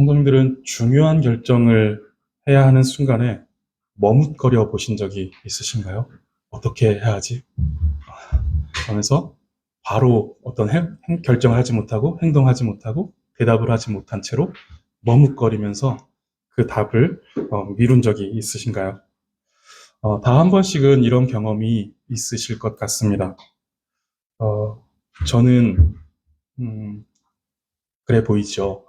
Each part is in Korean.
성도님들은 중요한 결정을 해야 하는 순간에 머뭇거려 보신 적이 있으신가요? 어떻게 해야 하지? 하면서 바로 어떤 결정을 하지 못하고 행동하지 못하고 대답을 하지 못한 채로 머뭇거리면서 그 답을 미룬 적이 있으신가요? 다 한 번씩은 이런 경험이 있으실 것 같습니다. 저는 그래 보이죠.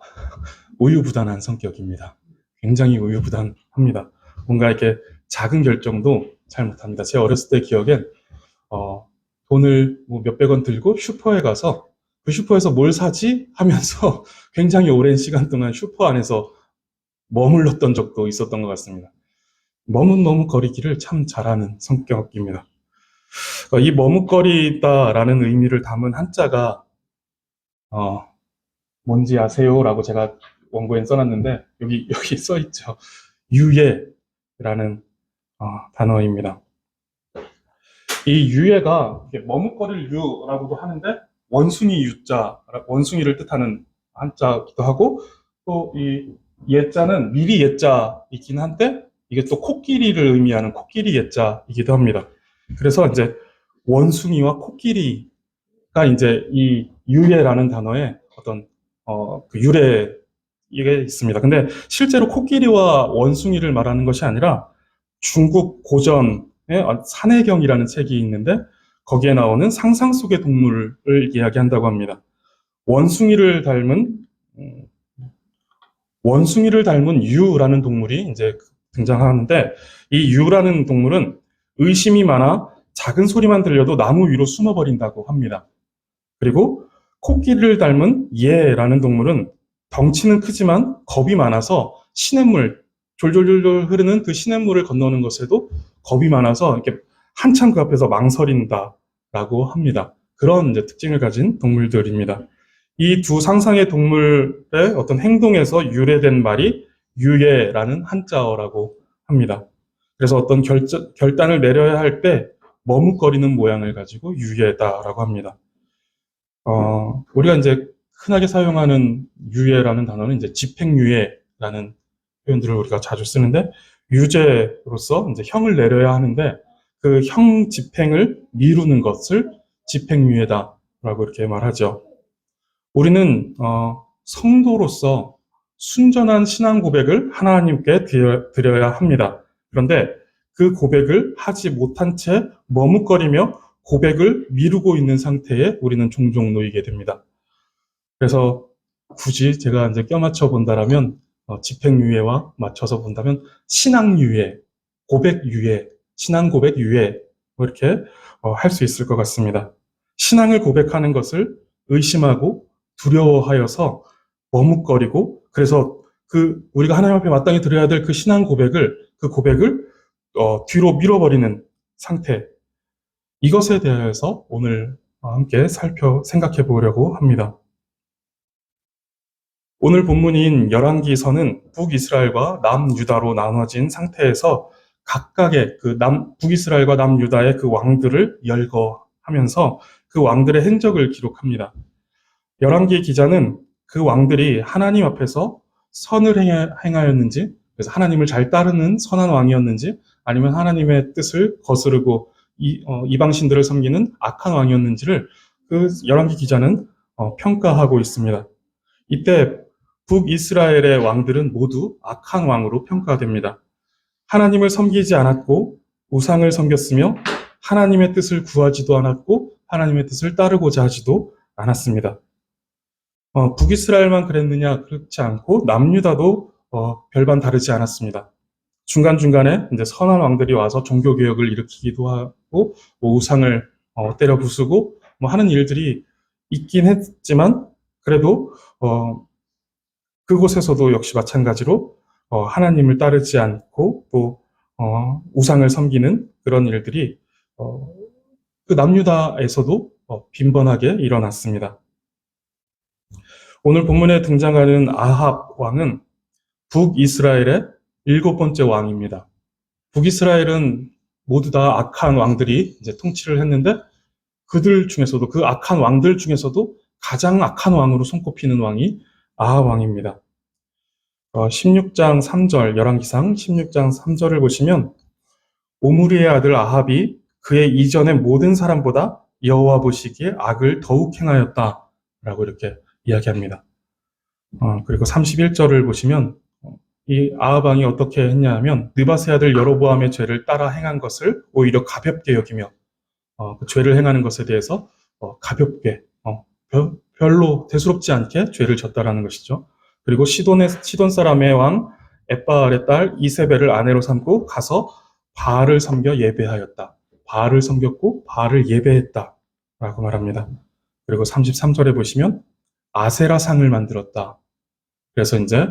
우유부단한 성격입니다. 굉장히 우유부단합니다. 뭔가 이렇게 작은 결정도 잘 못합니다. 제 어렸을 때 기억엔 돈을 뭐 몇백 원 들고 슈퍼에 가서 그 슈퍼에서 뭘 사지 하면서 굉장히 오랜 시간 동안 슈퍼 안에서 머물렀던 적도 있었던 것 같습니다. 머뭇머뭇거리기를 참 잘하는 성격입니다. 이 머뭇거리다라는 의미를 담은 한자가 뭔지 아세요? 라고 제가 원고에 써놨는데 여기 써 있죠. 유예라는 단어입니다. 이 유예가 머뭇거릴 유라고도 하는데 원숭이 유자, 원숭이를 뜻하는 한자기도 하고 또 이 예자는 미리 예자이긴 한데 이게 또 코끼리를 의미하는 코끼리 예자이기도 합니다. 그래서 이제 원숭이와 코끼리가 이제 이 유예라는 단어에 어떤 그 유래 이게 있습니다. 근데 실제로 코끼리와 원숭이를 말하는 것이 아니라 중국 고전의 산해경이라는 책이 있는데 거기에 나오는 상상 속의 동물을 이야기한다고 합니다. 원숭이를 닮은 유라는 동물이 이제 등장하는데 이 유라는 동물은 의심이 많아 작은 소리만 들려도 나무 위로 숨어버린다고 합니다. 그리고 코끼리를 닮은 예라는 동물은 덩치는 크지만 겁이 많아서 시냇물, 졸졸졸 흐르는 그 시냇물을 건너는 것에도 겁이 많아서 이렇게 한참 그 앞에서 망설인다라고 합니다. 그런 이제 특징을 가진 동물들입니다. 이 두 상상의 동물의 어떤 행동에서 유래된 말이 유예라는 한자어라고 합니다. 그래서 어떤 결단을 내려야 할 때 머뭇거리는 모양을 가지고 유예다라고 합니다. 우리가 이제 흔하게 사용하는 유예라는 단어는 이제 집행유예라는 표현들을 우리가 자주 쓰는데 유죄로서 이제 형을 내려야 하는데 그 형 집행을 미루는 것을 집행유예다라고 이렇게 말하죠. 우리는 성도로서 순전한 신앙 고백을 하나님께 드려야 합니다. 그런데 그 고백을 하지 못한 채 머뭇거리며 고백을 미루고 있는 상태에 우리는 종종 놓이게 됩니다. 그래서 굳이 제가 이제 껴맞춰 본다라면 집행유예와 맞춰서 본다면 신앙유예, 고백유예, 신앙 고백유예 뭐 이렇게 할 수 있을 것 같습니다. 신앙을 고백하는 것을 의심하고 두려워하여서 머뭇거리고 그래서 그 우리가 하나님 앞에 마땅히 드려야 될 그 신앙 고백을 뒤로 밀어버리는 상태 이것에 대해서 오늘 함께 생각해 보려고 합니다. 오늘 본문인 열왕기서는 북이스라엘과 남유다로 나눠진 상태에서 각각의 북이스라엘과 남유다의 그 왕들을 열거하면서 그 왕들의 행적을 기록합니다. 열왕기 기자는 그 왕들이 하나님 앞에서 선을 행하였는지, 그래서 하나님을 잘 따르는 선한 왕이었는지, 아니면 하나님의 뜻을 거스르고 이방신들을 섬기는 악한 왕이었는지를 그 열왕기 기자는 평가하고 있습니다. 이때 북이스라엘의 왕들은 모두 악한 왕으로 평가됩니다. 하나님을 섬기지 않았고 우상을 섬겼으며 하나님의 뜻을 구하지도 않았고 하나님의 뜻을 따르고자 하지도 않았습니다. 북이스라엘만 그랬느냐? 그렇지 않고 남유다도 별반 다르지 않았습니다. 중간중간에 이제 선한 왕들이 와서 종교개혁을 일으키기도 하고 뭐 우상을 때려 부수고 뭐 하는 일들이 있긴 했지만 그래도 그곳에서도 역시 마찬가지로 하나님을 따르지 않고 또 우상을 섬기는 그런 일들이 그 남유다에서도 빈번하게 일어났습니다. 오늘 본문에 등장하는 아합 왕은 북이스라엘의 7번째 왕입니다. 북이스라엘은 모두 다 악한 왕들이 이제 통치를 했는데 그들 중에서도 그 악한 왕들 중에서도 가장 악한 왕으로 손꼽히는 왕이 아합 왕입니다. 16장 3절, 열왕기상 16장 3절을 보시면 오므리의 아들 아합이 그의 이전의 모든 사람보다 여호와 보시기에 악을 더욱 행하였다라고 이렇게 이야기합니다. 그리고 31절을 보시면 이 아합 왕이 어떻게 했냐 하면 느바세 아들 여로보암의 죄를 따라 행한 것을 오히려 가볍게 여기며 그 죄를 행하는 것에 대해서 가볍게 별로 대수롭지 않게 죄를 졌다라는 것이죠. 그리고 시돈 사람의 왕 엣바알의 딸 이세벨을 아내로 삼고 가서 바알을 섬겨 예배하였다. 바알을 섬겼고 바알을 예배했다라고 말합니다. 그리고 33절에 보시면 아세라 상을 만들었다. 그래서 이제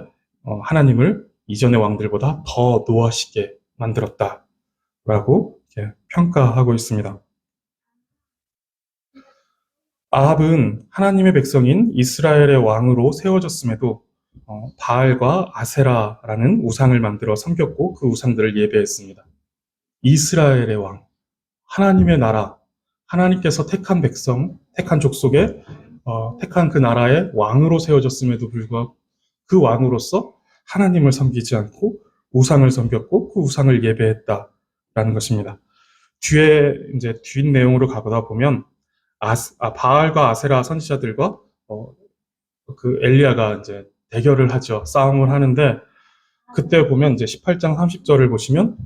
하나님을 이전의 왕들보다 더 노하시게 만들었다라고 이렇게 평가하고 있습니다. 아합은 하나님의 백성인 이스라엘의 왕으로 세워졌음에도 바알과 아세라라는 우상을 만들어 섬겼고 그 우상들을 예배했습니다. 이스라엘의 왕, 하나님의 나라, 하나님께서 택한 백성, 택한 족속에 택한 그 나라의 왕으로 세워졌음에도 불구하고 그 왕으로서 하나님을 섬기지 않고 우상을 섬겼고 그 우상을 예배했다라는 것입니다. 뒤에 이제 뒷 내용으로 가보다 보면 바알과 아세라 선지자들과 그 엘리야가 이제 대결을 하죠. 싸움을 하는데 그때 보면 이제 18장 30절을 보시면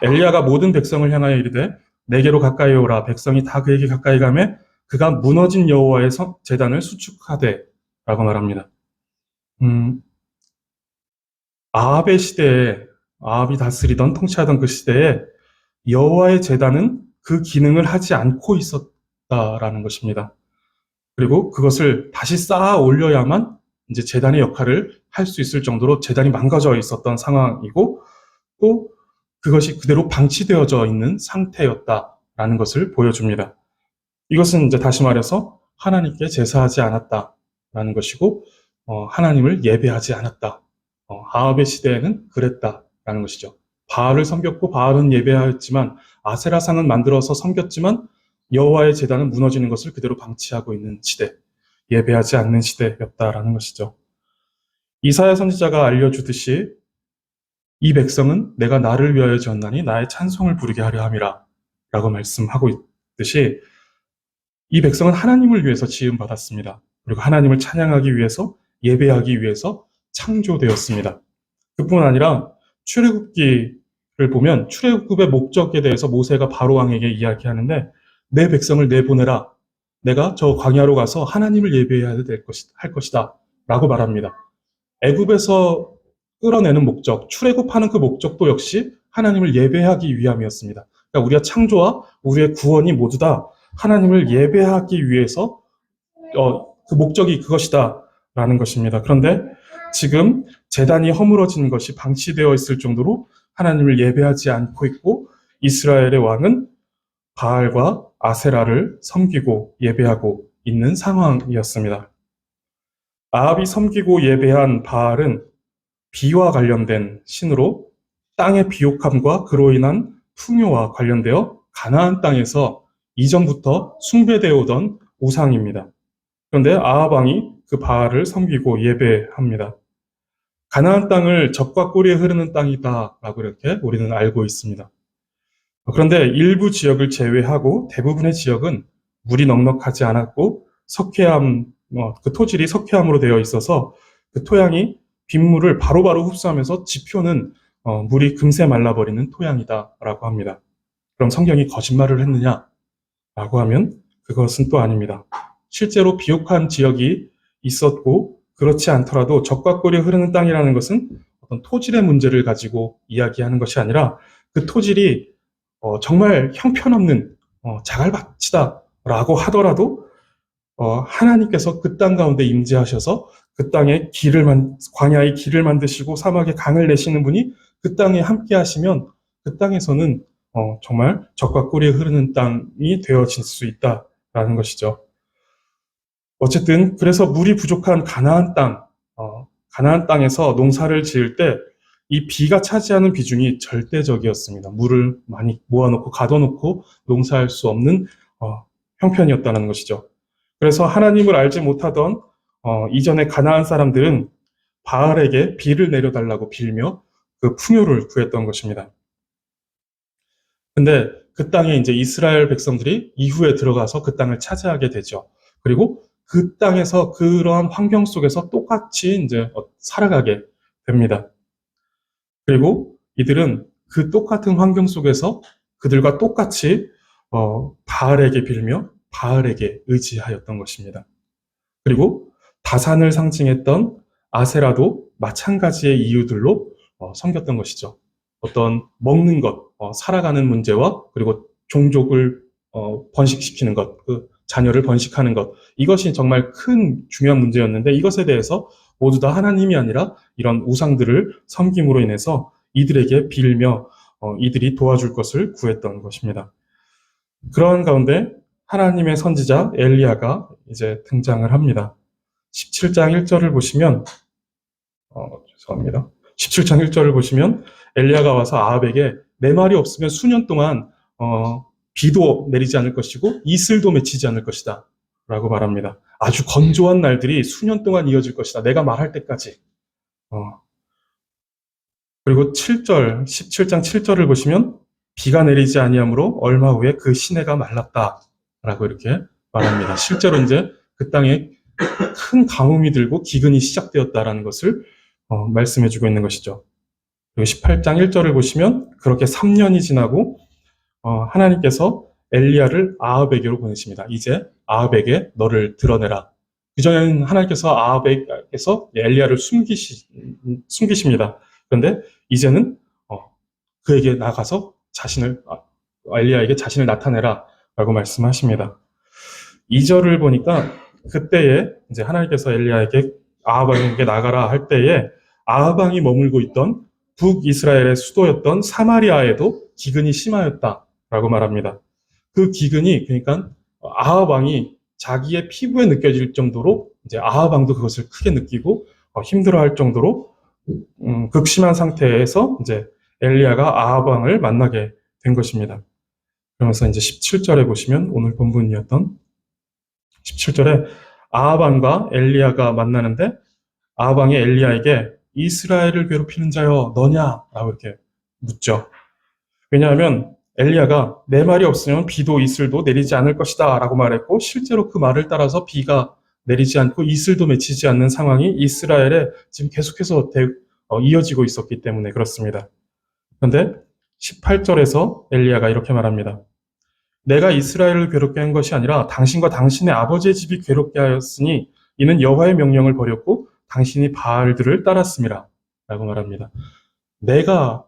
엘리야가 모든 백성을 향하여 이르되 내게로 가까이 오라. 백성이 다 그에게 가까이 가매 그가 무너진 여호와의 제단을 수축하되라고 말합니다. 아합의 시대에 아합이 다스리던 통치하던 그 시대에 여호와의 제단은 그 기능을 하지 않고 있었다라는 것입니다. 그리고 그것을 다시 쌓아 올려야만 이제 제단의 역할을 할 수 있을 정도로 제단이 망가져 있었던 상황이고 또 그것이 그대로 방치되어져 있는 상태였다라는 것을 보여줍니다. 이것은 이제 다시 말해서 하나님께 제사하지 않았다라는 것이고 하나님을 예배하지 않았다. 아합의 시대에는 그랬다라는 것이죠. 바알을 섬겼고 바알은 예배하였지만 아세라상은 만들어서 섬겼지만 여호와의 제단은 무너지는 것을 그대로 방치하고 있는 시대, 예배하지 않는 시대였다라는 것이죠. 이사야 선지자가 알려주듯이 이 백성은 내가 나를 위하여 지었나니 나의 찬송을 부르게 하려 함이라 라고 말씀하고 있듯이 이 백성은 하나님을 위해서 지음받았습니다. 그리고 하나님을 찬양하기 위해서 예배하기 위해서 창조되었습니다. 그뿐 아니라 출애굽기를 보면 출애굽의 목적에 대해서 모세가 바로 왕에게 이야기하는데 내 백성을 내보내라. 내가 저 광야로 가서 하나님을 예배해야 할 것이다 라고 말합니다. 애굽에서 끌어내는 목적, 출애굽하는 그 목적도 역시 하나님을 예배하기 위함이었습니다. 그러니까 우리가 창조와 우리의 구원이 모두 다 하나님을 예배하기 위해서 그 목적이 그것이다 라는 것입니다. 그런데 지금 제단이 허물어진 것이 방치되어 있을 정도로 하나님을 예배하지 않고 있고 이스라엘의 왕은 바알과 아세라를 섬기고 예배하고 있는 상황이었습니다. 아합이 섬기고 예배한 바알은 비와 관련된 신으로 땅의 비옥함과 그로 인한 풍요와 관련되어 가나안 땅에서 이전부터 숭배되어 오던 우상입니다. 그런데 아합 왕이 그 바알을 섬기고 예배합니다. 가나안 땅을 젖과 꿀이 흐르는 땅이다라고 이렇게 우리는 알고 있습니다. 그런데 일부 지역을 제외하고 대부분의 지역은 물이 넉넉하지 않았고 석회암, 그 토질이 석회암으로 되어 있어서 그 토양이 빗물을 바로바로 흡수하면서 지표는 물이 금세 말라버리는 토양이다라고 합니다. 그럼 성경이 거짓말을 했느냐라고 하면 그것은 또 아닙니다. 실제로 비옥한 지역이 있었고 그렇지 않더라도 젖과 꿀이 흐르는 땅이라는 것은 어떤 토질의 문제를 가지고 이야기하는 것이 아니라 그 토질이 정말 형편없는 자갈밭이다라고 하더라도 하나님께서 그 땅 가운데 임재하셔서 그 땅에 광야의 길을 만드시고 사막에 강을 내시는 분이 그 땅에 함께 하시면 그 땅에서는 정말 젖과 꿀이 흐르는 땅이 되어질 수 있다라는 것이죠. 어쨌든 그래서 물이 부족한 가나안 땅에서 농사를 지을 때 이 비가 차지하는 비중이 절대적이었습니다. 물을 많이 모아놓고 가둬놓고 농사할 수 없는 형편이었다는 것이죠. 그래서 하나님을 알지 못하던 이전의 가나안 사람들은 바알에게 비를 내려달라고 빌며 그 풍요를 구했던 것입니다. 근데 그 땅에 이제 이스라엘 백성들이 이후에 들어가서 그 땅을 차지하게 되죠. 그리고 그 땅에서 그러한 환경 속에서 똑같이 이제 살아가게 됩니다. 그리고 이들은 그 똑같은 환경 속에서 그들과 똑같이 바알에게 빌며 바알에게 의지하였던 것입니다. 그리고 다산을 상징했던 아세라도 마찬가지의 이유들로 섬겼던 것이죠. 어떤 먹는 것, 살아가는 문제와 그리고 종족을 번식시키는 것, 그 자녀를 번식하는 것, 이것이 정말 큰 중요한 문제였는데 이것에 대해서 모두 다 하나님이 아니라 이런 우상들을 섬김으로 인해서 이들에게 빌며 이들이 도와줄 것을 구했던 것입니다. 그러한 가운데 하나님의 선지자 엘리야가 이제 등장을 합니다. 17장 1절을 보시면 죄송합니다. 17장 1절을 보시면 엘리야가 와서 아합에게 내 말이 없으면 수년 동안 비도 내리지 않을 것이고 이슬도 맺히지 않을 것이다 라고 말합니다. 아주 건조한 날들이 수년 동안 이어질 것이다. 내가 말할 때까지. 그리고 17장 7절을 보시면 비가 내리지 아니하므로 얼마 후에 그 시내가 말랐다라고 이렇게 말합니다. 실제로 이제 그 땅에 큰 가뭄이 들고 기근이 시작되었다라는 것을 말씀해주고 있는 것이죠. 그리고 18장 1절을 보시면 그렇게 3년이 지나고 하나님께서 엘리야를 아합에게로 보내십니다. 이제 아합에게 너를 드러내라. 그전에는 하나님께서 아합에게서 엘리야를 숨기십니다. 그런데 이제는 그에게 나가서 엘리야에게 자신을 나타내라 라고 말씀하십니다. 2절을 보니까 그때에 이제 하나님께서 엘리야에게 아합에게 나가라 할 때에 아합 왕이 머물고 있던 북이스라엘의 수도였던 사마리아에도 기근이 심하였다라고 말합니다. 그 기근이 그러니까 아합 왕이 자기의 피부에 느껴질 정도로 이제 아합 왕도 그것을 크게 느끼고 힘들어할 정도로 극심한 상태에서 이제 엘리야가 아합 왕을 만나게 된 것입니다. 그러면서 이제 17절에 보시면 오늘 본문이었던 17절에 아합 왕과 엘리야가 만나는데 아합 왕이 엘리야에게 이스라엘을 괴롭히는 자여 너냐라고 이렇게 묻죠. 왜냐하면 엘리야가 내 말이 없으면 비도 이슬도 내리지 않을 것이다 라고 말했고 실제로 그 말을 따라서 비가 내리지 않고 이슬도 맺히지 않는 상황이 이스라엘에 지금 계속해서 이어지고 있었기 때문에 그렇습니다. 그런데 18절에서 엘리야가 이렇게 말합니다. 내가 이스라엘을 괴롭게 한 것이 아니라 당신과 당신의 아버지의 집이 괴롭게 하였으니 이는 여호와의 명령을 버렸고 당신이 바알들을 따랐음이라 라고 말합니다. 내가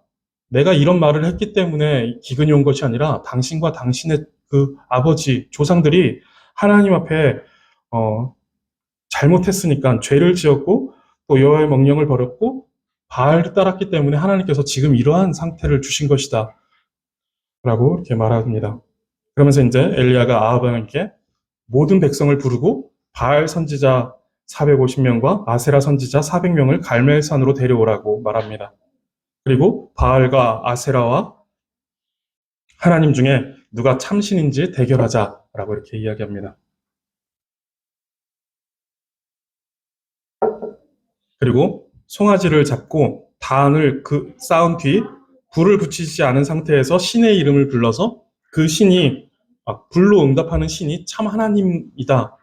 이런 말을 했기 때문에 기근이 온 것이 아니라 당신과 당신의 그 아버지, 조상들이 하나님 앞에 잘못했으니까 죄를 지었고 또 여호와의 명령을 버렸고 바알을 따랐기 때문에 하나님께서 지금 이러한 상태를 주신 것이다 라고 이렇게 말합니다. 그러면서 이제 엘리야가 아합 왕에게 모든 백성을 부르고 바알 선지자 450명과 아세라 선지자 400명을 갈멜산으로 데려오라고 말합니다. 그리고 바알과 아세라와 하나님 중에 누가 참신인지 대결하자라고 이렇게 이야기합니다. 그리고 송아지를 잡고 단을 쌓은 뒤 불을 붙이지 않은 상태에서 신의 이름을 불러서 그 신이 불로 응답하는 신이 참 하나님이다.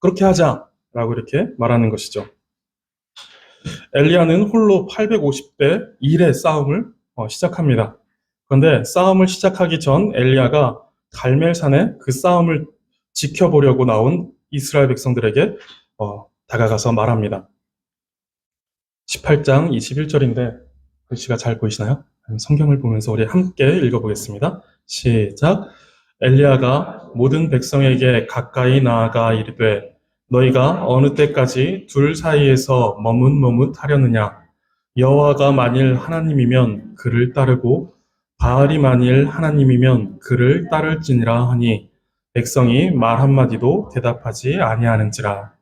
그렇게 하자라고 이렇게 말하는 것이죠. 엘리야는 홀로 850대 1의 싸움을 시작합니다. 그런데 싸움을 시작하기 전 엘리야가 갈멜산에 그 싸움을 지켜보려고 나온 이스라엘 백성들에게 다가가서 말합니다. 18장 21절인데 글씨가 잘 보이시나요? 성경을 보면서 우리 함께 읽어보겠습니다. 시작. 엘리야가 모든 백성에게 가까이 나아가 이르되 너희가 어느 때까지 둘 사이에서 머뭇머뭇하려느냐? 여호와가 만일 하나님이면 그를 따르고 바알이 만일 하나님이면 그를 따를지니라 하니 백성이 말 한마디도 대답하지 아니하는지라.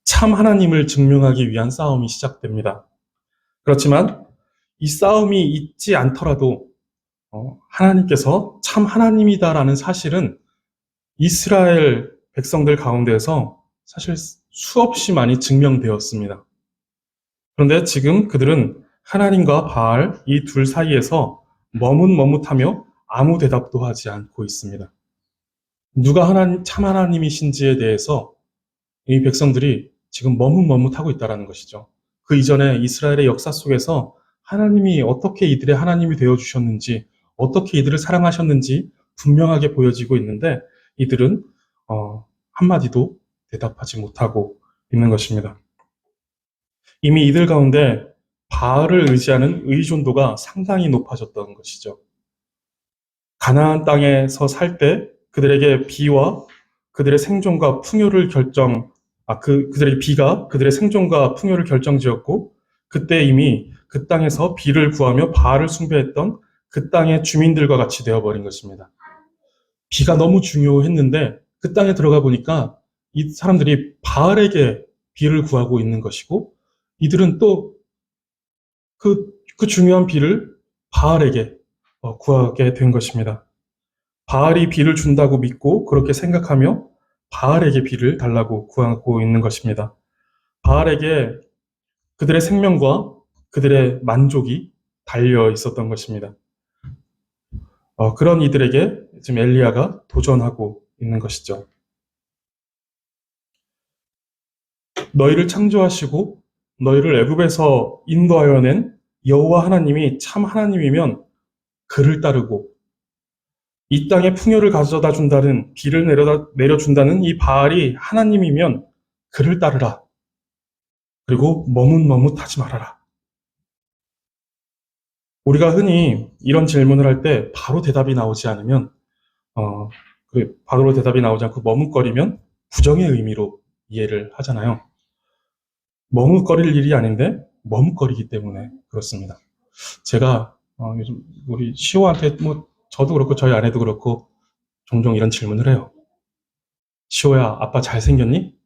참 하나님을 증명하기 위한 싸움이 시작됩니다. 그렇지만 이 싸움이 있지 않더라도 하나님께서 참 하나님이다라는 사실은 이스라엘 백성들 가운데에서 사실 수없이 많이 증명되었습니다. 그런데 지금 그들은 하나님과 바알 이 둘 사이에서 머뭇머뭇하며 아무 대답도 하지 않고 있습니다. 누가 참 하나님이신지에 대해서 이 백성들이 지금 머뭇머뭇하고 있다는 것이죠. 그 이전에 이스라엘의 역사 속에서 하나님이 어떻게 이들의 하나님이 되어주셨는지, 어떻게 이들을 사랑하셨는지 분명하게 보여지고 있는데 이들은 한마디도 대답하지 못하고 있는 것입니다. 이미 이들 가운데 바알을 의지하는 의존도가 상당히 높아졌던 것이죠. 가나안 땅에서 살 때 그들에게 비와 그들의 생존과 풍요를 그들의 비가 그들의 생존과 풍요를 결정지었고, 그때 이미 그 땅에서 비를 구하며 바알을 숭배했던 그 땅의 주민들과 같이 되어버린 것입니다. 비가 너무 중요했는데 그 땅에 들어가 보니까 이 사람들이 바알에게 비를 구하고 있는 것이고, 이들은 또 그 중요한 비를 바알에게 구하게 된 것입니다. 바알이 비를 준다고 믿고 그렇게 생각하며 바알에게 비를 달라고 구하고 있는 것입니다. 바알에게 그들의 생명과 그들의 만족이 달려 있었던 것입니다. 그런 이들에게 지금 엘리야가 도전하고 있는 것이죠. 너희를 창조하시고 너희를 애굽에서 인도하여 낸 여호와 하나님이 참 하나님이면 그를 따르고, 이 땅에 풍요를 가져다 준다는, 비를 내려준다는 이 바알이 하나님이면 그를 따르라. 그리고 머뭇머뭇하지 말아라. 우리가 흔히 이런 질문을 할 때 바로 대답이 나오지 않으면, 바로 대답이 나오지 않고 머뭇거리면 부정의 의미로 이해를 하잖아요. 머뭇거릴 일이 아닌데 머뭇거리기 때문에 그렇습니다. 제가 요즘 우리 시호한테 저도 그렇고 저희 아내도 그렇고 종종 이런 질문을 해요. 시호야, 아빠 잘생겼니?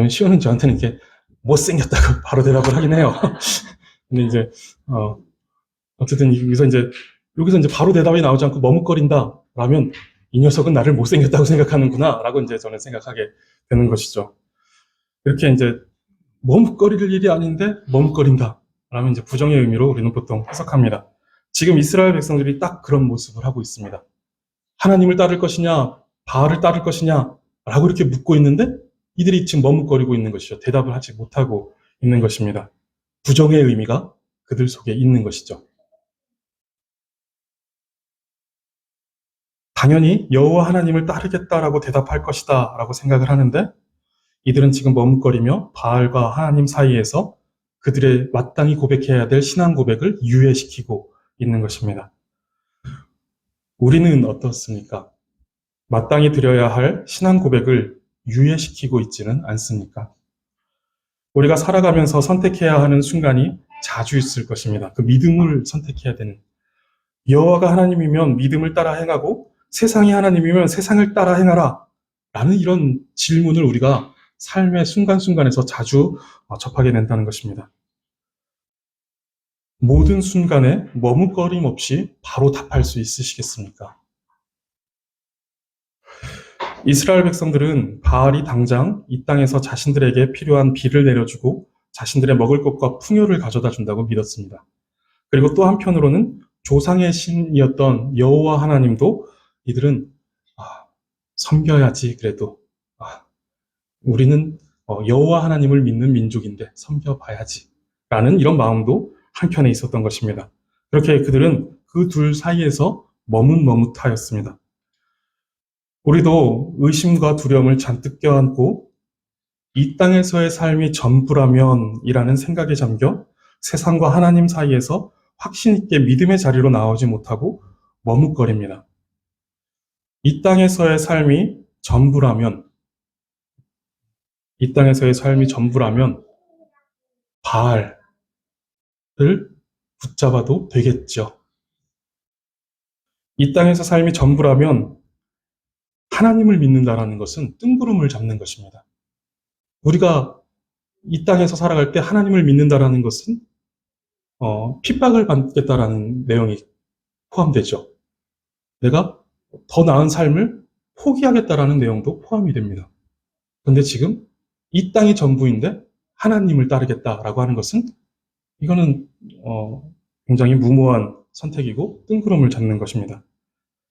시호는 저한테는 이렇게 못생겼다고 바로 대답을 하긴 해요. 근데 이제 어쨌든 여기서 이제 바로 대답이 나오지 않고 머뭇거린다 라면 이 녀석은 나를 못생겼다고 생각하는구나 라고 이제 저는 생각하게 되는 것이죠. 이렇게 이제 머뭇거릴 일이 아닌데 머뭇거린다 라면 이제 부정의 의미로 우리는 보통 해석합니다. 지금 이스라엘 백성들이 딱 그런 모습을 하고 있습니다. 하나님을 따를 것이냐, 바알을 따를 것이냐 라고 이렇게 묻고 있는데 이들이 지금 머뭇거리고 있는 것이죠. 대답을 하지 못하고 있는 것입니다. 부정의 의미가 그들 속에 있는 것이죠. 당연히 여호와 하나님을 따르겠다라고 대답할 것이다 라고 생각을 하는데 이들은 지금 머뭇거리며 바알과 하나님 사이에서 그들의 마땅히 고백해야 될 신앙 고백을 유예시키고 있는 것입니다. 우리는 어떻습니까? 마땅히 드려야 할 신앙 고백을 유예시키고 있지는 않습니까? 우리가 살아가면서 선택해야 하는 순간이 자주 있을 것입니다. 그 믿음을 선택해야 되는. 여호와가 하나님이면 믿음을 따라 행하고 세상이 하나님이면 세상을 따라 행하라 라는 이런 질문을 우리가 삶의 순간순간에서 자주 접하게 된다는 것입니다. 모든 순간에 머뭇거림 없이 바로 답할 수 있으시겠습니까? 이스라엘 백성들은 바알이 당장 이 땅에서 자신들에게 필요한 비를 내려주고 자신들의 먹을 것과 풍요를 가져다 준다고 믿었습니다. 그리고 또 한편으로는 조상의 신이었던 여호와 하나님도 이들은 섬겨야지 그래도 우리는 여호와 하나님을 믿는 민족인데 섬겨봐야지 라는 이런 마음도 한편에 있었던 것입니다. 그렇게 그들은 그 둘 사이에서 머뭇머뭇하였습니다. 우리도 의심과 두려움을 잔뜩 껴안고 이 땅에서의 삶이 전부라면 이라는 생각에 잠겨 세상과 하나님 사이에서 확신 있게 믿음의 자리로 나오지 못하고 머뭇거립니다. 이 땅에서의 삶이 전부라면 바알을 붙잡아도 되겠죠. 이 땅에서 삶이 전부라면 하나님을 믿는다라는 것은 뜬구름을 잡는 것입니다. 우리가 이 땅에서 살아갈 때 하나님을 믿는다라는 것은 핍박을 받겠다라는 내용이 포함되죠. 내가 더 나은 삶을 포기하겠다라는 내용도 포함이 됩니다. 그런데 지금 이 땅이 전부인데 하나님을 따르겠다라고 하는 것은 이거는 굉장히 무모한 선택이고 뜬구름을 잡는 것입니다.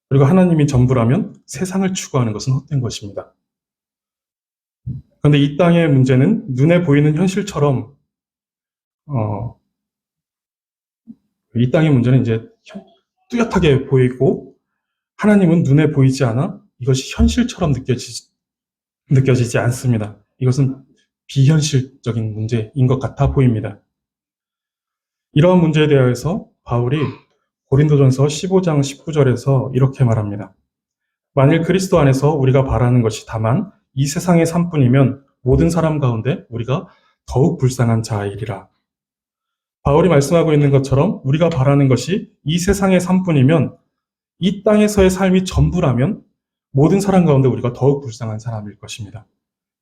그리고 하나님이 전부라면 세상을 추구하는 것은 헛된 것입니다. 그런데 이 땅의 문제는 눈에 보이는 현실처럼 이 땅의 문제는 이제 뚜렷하게 보이고 하나님은 눈에 보이지 않아 이것이 현실처럼 느껴지지 않습니다. 이것은 비현실적인 문제인 것 같아 보입니다. 이러한 문제에 대해서 바울이 고린도전서 15장 19절에서 이렇게 말합니다. 만일 그리스도 안에서 우리가 바라는 것이 다만 이 세상의 삶뿐이면 모든 사람 가운데 우리가 더욱 불쌍한 자이리라. 바울이 말씀하고 있는 것처럼 우리가 바라는 것이 이 세상의 삶뿐이면 이 땅에서의 삶이 전부라면 모든 사람 가운데 우리가 더욱 불쌍한 사람일 것입니다.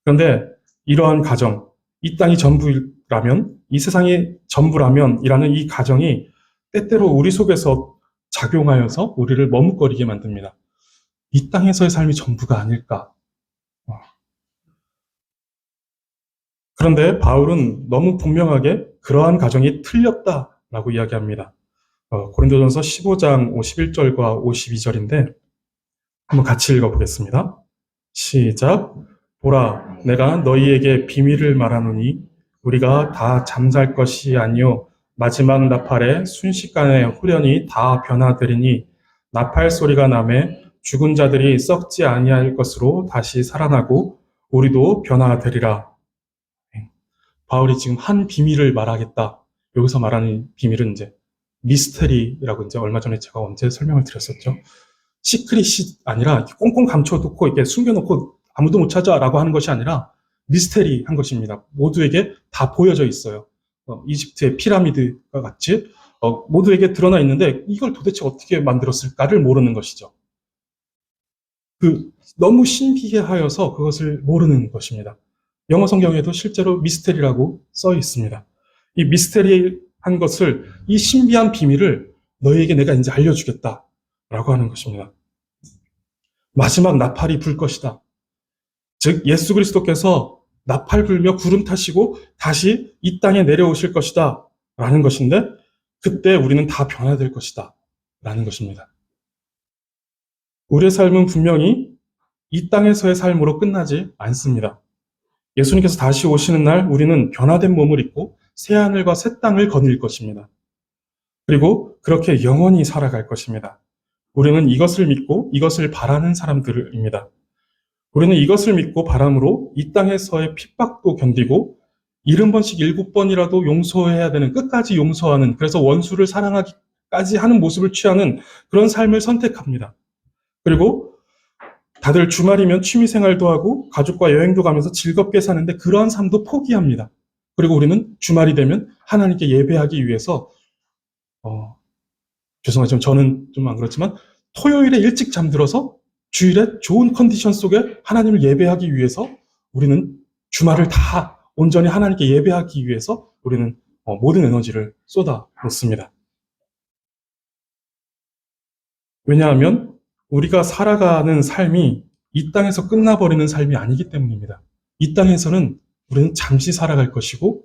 그런데 이러한 가정, 이 땅이 전부라면, 이 세상이 전부라면 이라는 이 가정이 때때로 우리 속에서 작용하여서 우리를 머뭇거리게 만듭니다. 이 땅에서의 삶이 전부가 아닐까. 그런데 바울은 너무 분명하게 그러한 가정이 틀렸다라고 이야기합니다. 고린도전서 15장 51절과 52절인데 한번 같이 읽어보겠습니다. 시작. 보라, 내가 너희에게 비밀을 말하노니 우리가 다 잠잘 것이 아니요 마지막 나팔에 순식간에 후련히 다 변화되리니 나팔 소리가 나매 죽은 자들이 썩지 아니할 것으로 다시 살아나고 우리도 변화되리라. 바울이 지금 한 비밀을 말하겠다. 여기서 말하는 비밀은 이제 미스테리라고 이제 얼마 전에 제가 언제 설명을 드렸었죠. 시크릿이 아니라 꽁꽁 감춰놓고 이렇게 숨겨놓고 아무도 못 찾아라고 하는 것이 아니라 미스테리한 것입니다. 모두에게 다 보여져 있어요. 이집트의 피라미드와 같이 모두에게 드러나 있는데 이걸 도대체 어떻게 만들었을까를 모르는 것이죠. 너무 신비하여서 그것을 모르는 것입니다. 영어 성경에도 실제로 미스테리라고 써 있습니다. 이 미스테리한 것을, 이 신비한 비밀을 너희에게 내가 이제 알려주겠다라고 하는 것입니다. 마지막 나팔이 불 것이다. 즉 예수 그리스도께서 나팔 불며 구름 타시고 다시 이 땅에 내려오실 것이다 라는 것인데 그때 우리는 다 변화될 것이다 라는 것입니다. 우리의 삶은 분명히 이 땅에서의 삶으로 끝나지 않습니다. 예수님께서 다시 오시는 날 우리는 변화된 몸을 입고 새하늘과 새 땅을 거닐 것입니다. 그리고 그렇게 영원히 살아갈 것입니다. 우리는 이것을 믿고 이것을 바라는 사람들입니다. 우리는 이것을 믿고 바람으로 이 땅에서의 핍박도 견디고 70번씩 7번이라도 용서해야 되는, 끝까지 용서하는, 그래서 원수를 사랑하기까지 하는 모습을 취하는 그런 삶을 선택합니다. 그리고 다들 주말이면 취미생활도 하고 가족과 여행도 가면서 즐겁게 사는데 그러한 삶도 포기합니다. 그리고 우리는 주말이 되면 하나님께 예배하기 위해서 죄송하지만 저는 좀 안 그렇지만 토요일에 일찍 잠들어서 주일에 좋은 컨디션 속에 하나님을 예배하기 위해서 우리는 주말을 다 온전히 하나님께 예배하기 위해서 우리는 모든 에너지를 쏟아 놓습니다. 왜냐하면 우리가 살아가는 삶이 이 땅에서 끝나버리는 삶이 아니기 때문입니다. 이 땅에서는 우리는 잠시 살아갈 것이고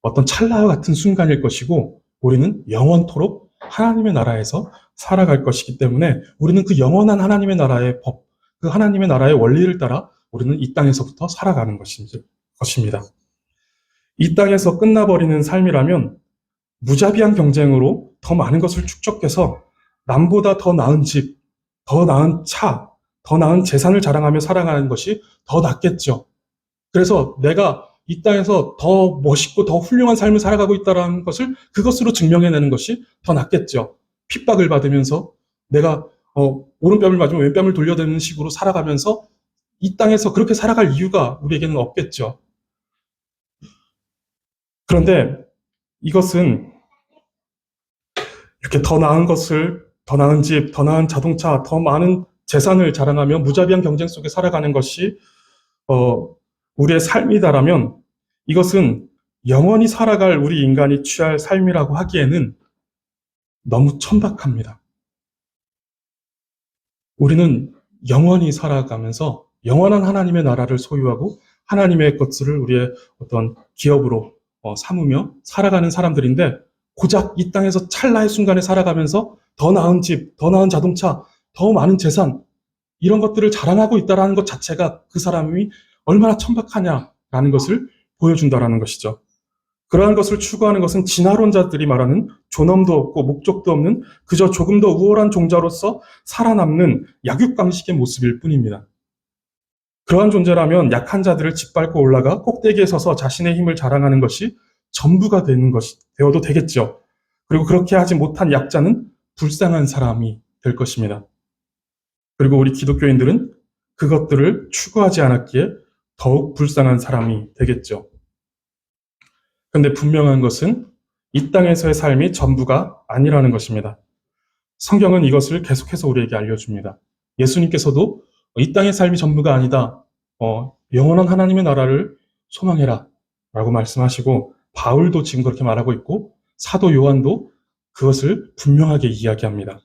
어떤 찰나와 같은 순간일 것이고 우리는 영원토록 하나님의 나라에서 살아갈 것이기 때문에 우리는 그 영원한 하나님의 나라의 법, 그 하나님의 나라의 원리를 따라 우리는 이 땅에서부터 살아가는 것입니다. 이 땅에서 끝나버리는 삶이라면 무자비한 경쟁으로 더 많은 것을 축적해서 남보다 더 나은 집, 더 나은 차, 더 나은 재산을 자랑하며 살아가는 것이 더 낫겠죠. 그래서 내가 이 땅에서 더 멋있고 더 훌륭한 삶을 살아가고 있다는 것을 그것으로 증명해내는 것이 더 낫겠죠. 핍박을 받으면서 내가 오른뺨을 맞으면 왼뺨을 돌려대는 식으로 살아가면서 이 땅에서 그렇게 살아갈 이유가 우리에게는 없겠죠. 그런데 이것은 이렇게 더 나은 것을, 더 나은 집, 더 나은 자동차, 더 많은 재산을 자랑하며 무자비한 경쟁 속에 살아가는 것이 우리의 삶이다라면 이것은 영원히 살아갈 우리 인간이 취할 삶이라고 하기에는 너무 천박합니다. 우리는 영원히 살아가면서 영원한 하나님의 나라를 소유하고 하나님의 것을 우리의 어떤 기업으로 삼으며 살아가는 사람들인데 고작 이 땅에서 찰나의 순간에 살아가면서 더 나은 집, 더 나은 자동차, 더 많은 재산 이런 것들을 자랑하고 있다는 것 자체가 그 사람이 얼마나 천박하냐라는 것을 보여준다라는 것이죠. 그러한 것을 추구하는 것은 진화론자들이 말하는 존엄도 없고 목적도 없는 그저 조금 더 우월한 종자로서 살아남는 약육강식의 모습일 뿐입니다. 그러한 존재라면 약한 자들을 짓밟고 올라가 꼭대기에 서서 자신의 힘을 자랑하는 것이 전부가 되는 것이 되어도 되겠죠. 그리고 그렇게 하지 못한 약자는 불쌍한 사람이 될 것입니다. 그리고 우리 기독교인들은 그것들을 추구하지 않았기에 더욱 불쌍한 사람이 되겠죠. 근데 분명한 것은 이 땅에서의 삶이 전부가 아니라는 것입니다. 성경은 이것을 계속해서 우리에게 알려줍니다. 예수님께서도 이 땅의 삶이 전부가 아니다. 영원한 하나님의 나라를 소망해라. 라고 말씀하시고 바울도 지금 그렇게 말하고 있고 사도 요한도 그것을 분명하게 이야기합니다.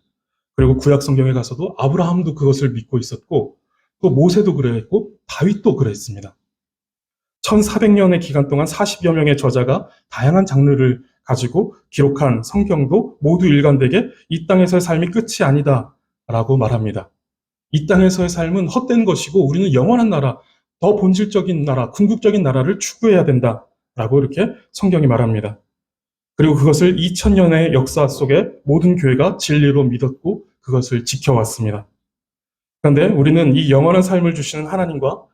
그리고 구약 성경에 가서도 아브라함도 그것을 믿고 있었고 또 모세도 그랬고 다윗도 그랬습니다. 1400년의 기간 동안 40여 명의 저자가 다양한 장르를 가지고 기록한 성경도 모두 일관되게 이 땅에서의 삶이 끝이 아니다 라고 말합니다. 이 땅에서의 삶은 헛된 것이고 우리는 영원한 나라, 더 본질적인 나라, 궁극적인 나라를 추구해야 된다 라고 이렇게 성경이 말합니다. 그리고 그것을 2000년의 역사 속에 모든 교회가 진리로 믿었고 그것을 지켜왔습니다. 그런데 우리는 이 영원한 삶을 주시는 하나님과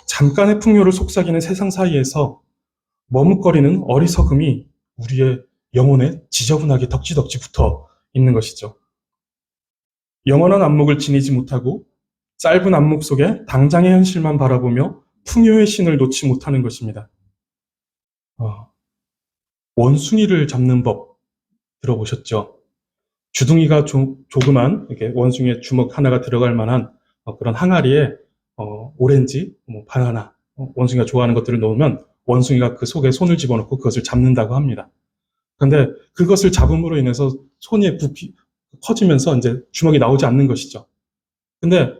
잠깐의 풍요를 속삭이는 세상 사이에서 머뭇거리는 어리석음이 우리의 영혼에 지저분하게 덕지덕지 붙어 있는 것이죠. 영원한 안목을 지니지 못하고 짧은 안목 속에 당장의 현실만 바라보며 풍요의 신을 놓지 못하는 것입니다. 원숭이를 잡는 법 들어보셨죠? 주둥이가 조그만 이렇게 원숭이의 주먹 하나가 들어갈 만한 그런 항아리에 오렌지, 바나나, 원숭이가 좋아하는 것들을 넣으면 원숭이가 그 속에 손을 집어넣고 그것을 잡는다고 합니다. 그런데 그것을 잡음으로 인해서 손이 부피 커지면서 이제 주먹이 나오지 않는 것이죠. 근데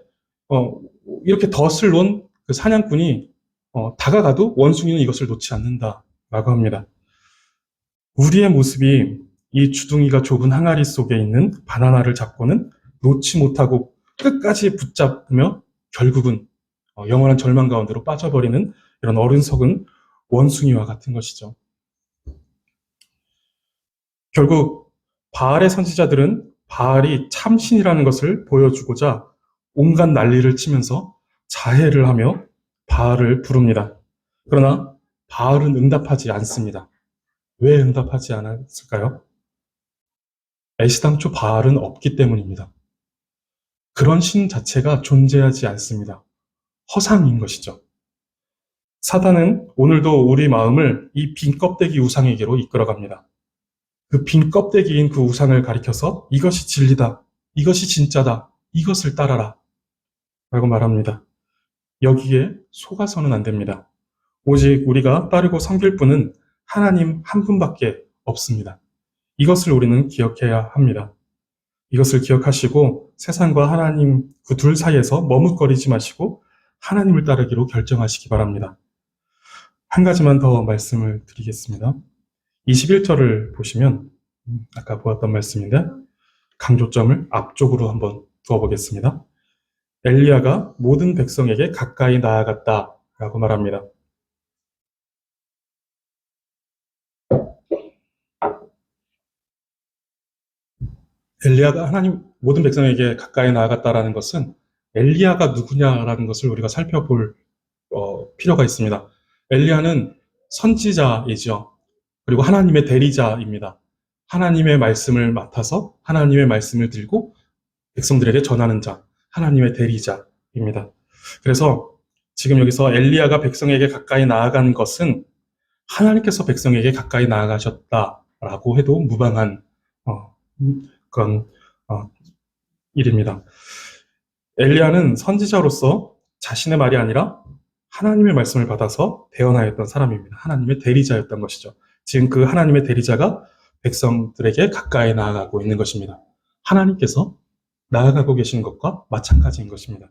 이렇게 덫을 놓은 그 사냥꾼이 다가가도 원숭이는 이것을 놓지 않는다라고 합니다. 우리의 모습이 이 주둥이가 좁은 항아리 속에 있는 바나나를 잡고는 놓지 못하고 끝까지 붙잡으며 결국은 영원한 절망 가운데로 빠져버리는 이런 어리석은 원숭이와 같은 것이죠. 결국 바알의 선지자들은 바알이 참신이라는 것을 보여주고자 온갖 난리를 치면서 자해를 하며 바알을 부릅니다. 그러나 바알은 응답하지 않습니다. 왜 응답하지 않았을까요? 애시당초 바알은 없기 때문입니다. 그런 신 자체가 존재하지 않습니다. 허상인 것이죠. 사단은 오늘도 우리 마음을 이 빈 껍데기 우상에게로 이끌어갑니다. 그 빈 껍데기인 그 우상을 가리켜서 이것이 진리다, 이것이 진짜다, 이것을 따라라 라고 말합니다. 여기에 속아서는 안 됩니다. 오직 우리가 따르고 섬길 분은 하나님 한 분밖에 없습니다. 이것을 우리는 기억해야 합니다. 이것을 기억하시고 세상과 하나님 그 둘 사이에서 머뭇거리지 마시고 하나님을 따르기로 결정하시기 바랍니다. 한 가지만 더 말씀을 드리겠습니다. 21절을 보시면 아까 보았던 말씀인데 강조점을 앞쪽으로 한번 두어보겠습니다. 엘리야가 모든 백성에게 가까이 나아갔다라고 말합니다. 엘리야가 하나님 모든 백성에게 가까이 나아갔다라는 것은 엘리야가 누구냐라는 것을 우리가 살펴볼 필요가 있습니다. 엘리야는 선지자이죠. 그리고 하나님의 대리자입니다. 하나님의 말씀을 맡아서 하나님의 말씀을 들고 백성들에게 전하는 자, 하나님의 대리자입니다. 그래서 지금 여기서 엘리야가 백성에게 가까이 나아간 것은 하나님께서 백성에게 가까이 나아가셨다라고 해도 무방한 그런 일입니다. 엘리야는 선지자로서 자신의 말이 아니라 하나님의 말씀을 받아서 대언하였던 사람입니다. 하나님의 대리자였던 것이죠. 지금 그 하나님의 대리자가 백성들에게 가까이 나아가고 있는 것입니다. 하나님께서 나아가고 계신 것과 마찬가지인 것입니다.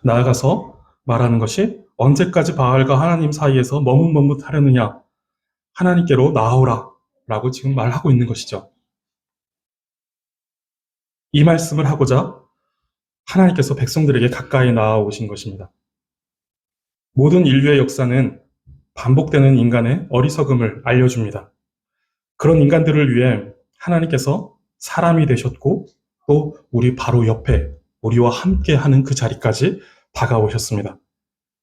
나아가서 말하는 것이 언제까지 바알과 하나님 사이에서 머뭇머뭇하려느냐? 하나님께로 나아오라 라고 지금 말하고 있는 것이죠. 이 말씀을 하고자 하나님께서 백성들에게 가까이 나아오신 것입니다. 모든 인류의 역사는 반복되는 인간의 어리석음을 알려줍니다. 그런 인간들을 위해 하나님께서 사람이 되셨고 또 우리 바로 옆에 우리와 함께 하는 그 자리까지 다가오셨습니다.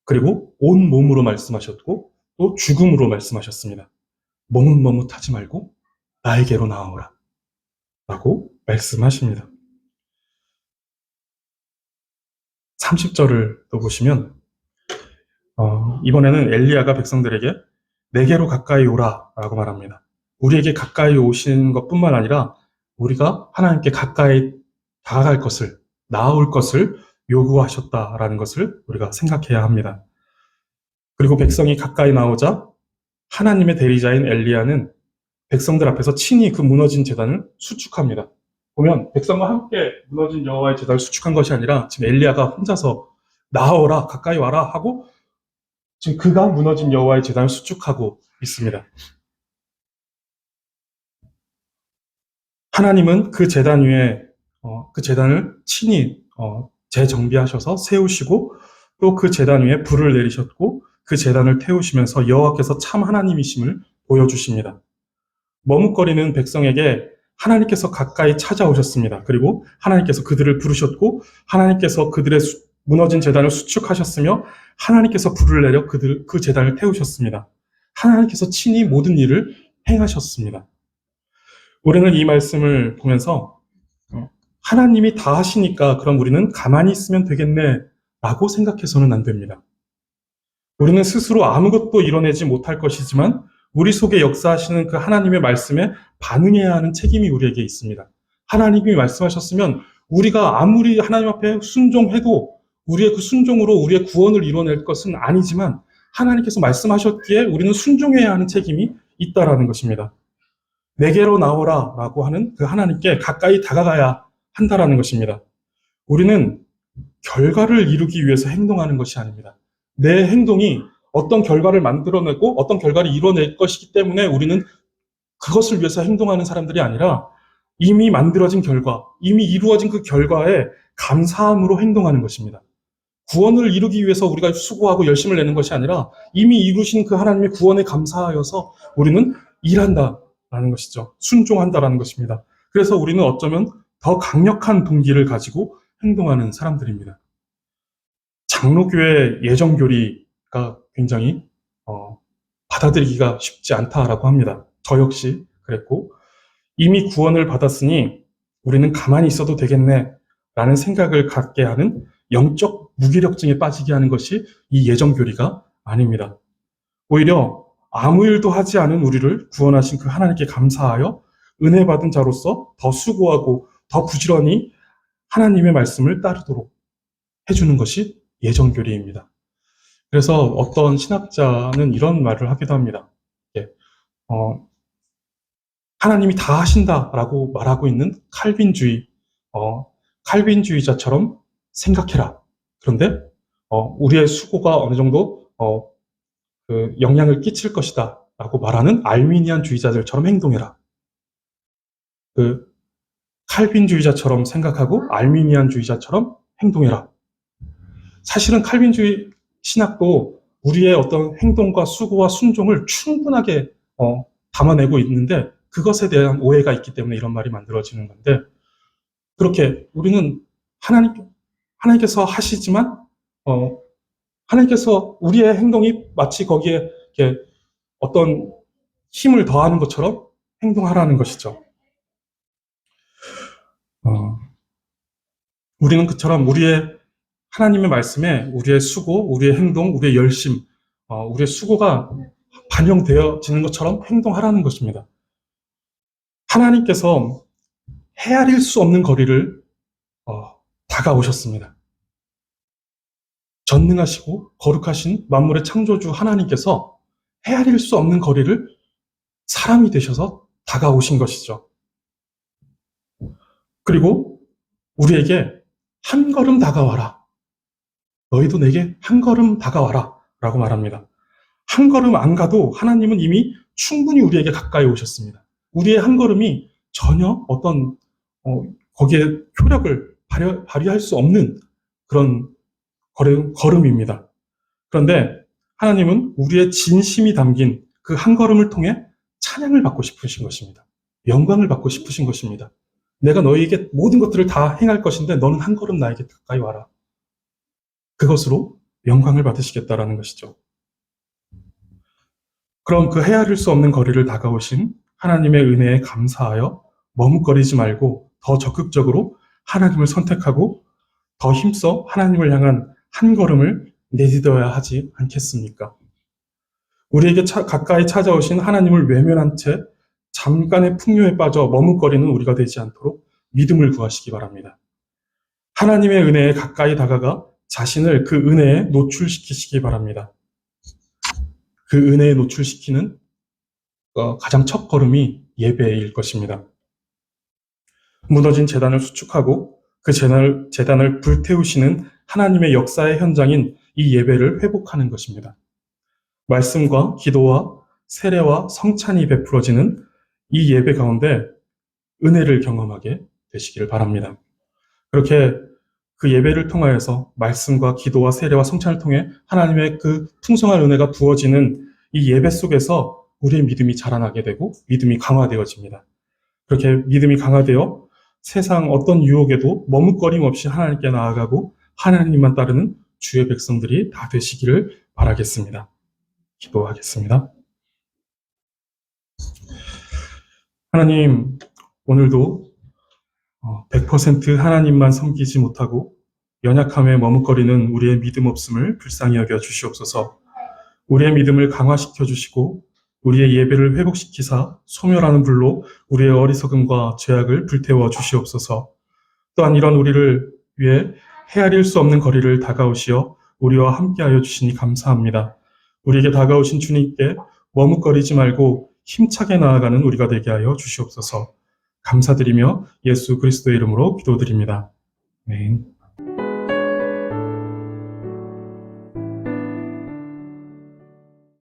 그리고 온 몸으로 말씀하셨고 또 죽음으로 말씀하셨습니다. 머뭇머뭇하지 말고 나에게로 나아오라 라고 말씀하십니다. 30절을 또 보시면 이번에는 엘리야가 백성들에게 내게로 가까이 오라 라고 말합니다. 우리에게 가까이 오신 것뿐만 아니라 우리가 하나님께 가까이 다가갈 것을, 나아올 것을 요구하셨다라는 것을 우리가 생각해야 합니다. 그리고 백성이 가까이 나오자 하나님의 대리자인 엘리야는 백성들 앞에서 친히 그 무너진 제단을 수축합니다. 보면 백성과 함께 무너진 여호와의 제단을 수축한 것이 아니라 지금 엘리야가 혼자서 나아오라, 가까이 와라 하고 지금 그가 무너진 여호와의 제단을 수축하고 있습니다. 하나님은 그 제단 위에 그 제단을 친히 재정비하셔서 세우시고 또 그 제단 위에 불을 내리셨고 그 제단을 태우시면서 여호와께서 참 하나님이심을 보여주십니다. 머뭇거리는 백성에게 하나님께서 가까이 찾아오셨습니다. 그리고 하나님께서 그들을 부르셨고 하나님께서 그들의 무너진 제단을 수축하셨으며 하나님께서 불을 내려 그 제단을 태우셨습니다. 하나님께서 친히 모든 일을 행하셨습니다. 우리는 이 말씀을 보면서 하나님이 다 하시니까 그럼 우리는 가만히 있으면 되겠네 라고 생각해서는 안 됩니다. 우리는 스스로 아무것도 이뤄내지 못할 것이지만 우리 속에 역사하시는 그 하나님의 말씀에 반응해야 하는 책임이 우리에게 있습니다. 하나님이 말씀하셨으면 우리가 아무리 하나님 앞에 순종해도 우리의 그 순종으로 우리의 구원을 이뤄낼 것은 아니지만 하나님께서 말씀하셨기에 우리는 순종해야 하는 책임이 있다라는 것입니다. 내게로 나오라 라고 하는 그 하나님께 가까이 다가가야 한다라는 것입니다. 우리는 결과를 이루기 위해서 행동하는 것이 아닙니다. 내 행동이 어떤 결과를 만들어내고 어떤 결과를 이뤄낼 것이기 때문에 우리는 그것을 위해서 행동하는 사람들이 아니라 이미 만들어진 결과, 이미 이루어진 그 결과에 감사함으로 행동하는 것입니다. 구원을 이루기 위해서 우리가 수고하고 열심을 내는 것이 아니라 이미 이루신 그 하나님의 구원에 감사하여서 우리는 일한다라는 것이죠. 순종한다라는 것입니다. 그래서 우리는 어쩌면 더 강력한 동기를 가지고 행동하는 사람들입니다. 장로교의 예정교리가 굉장히 받아들이기가 쉽지 않다라고 합니다. 저 역시 그랬고 이미 구원을 받았으니 우리는 가만히 있어도 되겠네 라는 생각을 갖게 하는 영적 무기력증에 빠지게 하는 것이 이 예정교리가 아닙니다. 오히려 아무 일도 하지 않은 우리를 구원하신 그 하나님께 감사하여 은혜 받은 자로서 더 수고하고 더 부지런히 하나님의 말씀을 따르도록 해주는 것이 예정교리입니다. 그래서 어떤 신학자는 이런 말을 하기도 합니다. 하나님이 다 하신다라고 말하고 있는 칼빈주의자처럼 생각해라. 그런데 우리의 수고가 어느 정도 그 영향을 끼칠 것이다라고 말하는 알미니안주의자들처럼 행동해라. 그 칼빈주의자처럼 생각하고 알미니안주의자처럼 행동해라. 사실은 칼빈주의 신학도 우리의 어떤 행동과 수고와 순종을 충분하게 담아내고 있는데 그것에 대한 오해가 있기 때문에 이런 말이 만들어지는 건데 그렇게 우리는 하나님께서 하시지만 하나님께서 우리의 행동이 마치 거기에 이렇게 어떤 힘을 더하는 것처럼 행동하라는 것이죠. 우리는 그처럼 우리의 하나님의 말씀에 우리의 수고, 우리의 행동, 우리의 열심, 우리의 수고가 반영되어지는 것처럼 행동하라는 것입니다. 하나님께서 헤아릴 수 없는 거리를 다가오셨습니다. 전능하시고 거룩하신 만물의 창조주 하나님께서 헤아릴 수 없는 거리를 사람이 되셔서 다가오신 것이죠. 그리고 우리에게 한 걸음 다가와라. 너희도 내게 한 걸음 다가와라. 라고 말합니다. 한 걸음 안 가도 하나님은 이미 충분히 우리에게 가까이 오셨습니다. 우리의 한 걸음이 전혀 어떤 거기에 효력을 발휘할 수 없는 그런 걸음입니다. 그런데 하나님은 우리의 진심이 담긴 그 한 걸음을 통해 찬양을 받고 싶으신 것입니다. 영광을 받고 싶으신 것입니다. 내가 너희에게 모든 것들을 다 행할 것인데 너는 한 걸음 나에게 가까이 와라. 그것으로 영광을 받으시겠다라는 것이죠. 그럼 그 헤아릴 수 없는 거리를 다가오신 하나님의 은혜에 감사하여 머뭇거리지 말고 더 적극적으로 하나님을 선택하고 더 힘써 하나님을 향한 한 걸음을 내딛어야 하지 않겠습니까? 우리에게 가까이 찾아오신 하나님을 외면한 채 잠깐의 풍요에 빠져 머뭇거리는 우리가 되지 않도록 믿음을 구하시기 바랍니다. 하나님의 은혜에 가까이 다가가 자신을 그 은혜에 노출시키시기 바랍니다. 그 은혜에 노출시키는 가장 첫 걸음이 예배일 것입니다. 무너진 제단을 수축하고 그 제단을 불태우시는 하나님의 역사의 현장인 이 예배를 회복하는 것입니다. 말씀과 기도와 세례와 성찬이 베풀어지는 이 예배 가운데 은혜를 경험하게 되시기를 바랍니다. 그렇게 그 예배를 통하여서 말씀과 기도와 세례와 성찬을 통해 하나님의 그 풍성한 은혜가 부어지는 이 예배 속에서 우리의 믿음이 자라나게 되고 믿음이 강화되어집니다. 그렇게 믿음이 강화되어 세상 어떤 유혹에도 머뭇거림 없이 하나님께 나아가고 하나님만 따르는 주의 백성들이 다 되시기를 바라겠습니다. 기도하겠습니다. 하나님, 오늘도 100% 하나님만 섬기지 못하고 연약함에 머뭇거리는 우리의 믿음 없음을 불쌍히 여겨 주시옵소서. 우리의 믿음을 강화시켜 주시고 우리의 예배를 회복시키사 소멸하는 불로 우리의 어리석음과 죄악을 불태워 주시옵소서. 또한 이런 우리를 위해 헤아릴 수 없는 거리를 다가오시어 우리와 함께하여 주시니 감사합니다. 우리에게 다가오신 주님께 머뭇거리지 말고 힘차게 나아가는 우리가 되게 하여 주시옵소서. 감사드리며 예수 그리스도의 이름으로 기도드립니다. 아멘.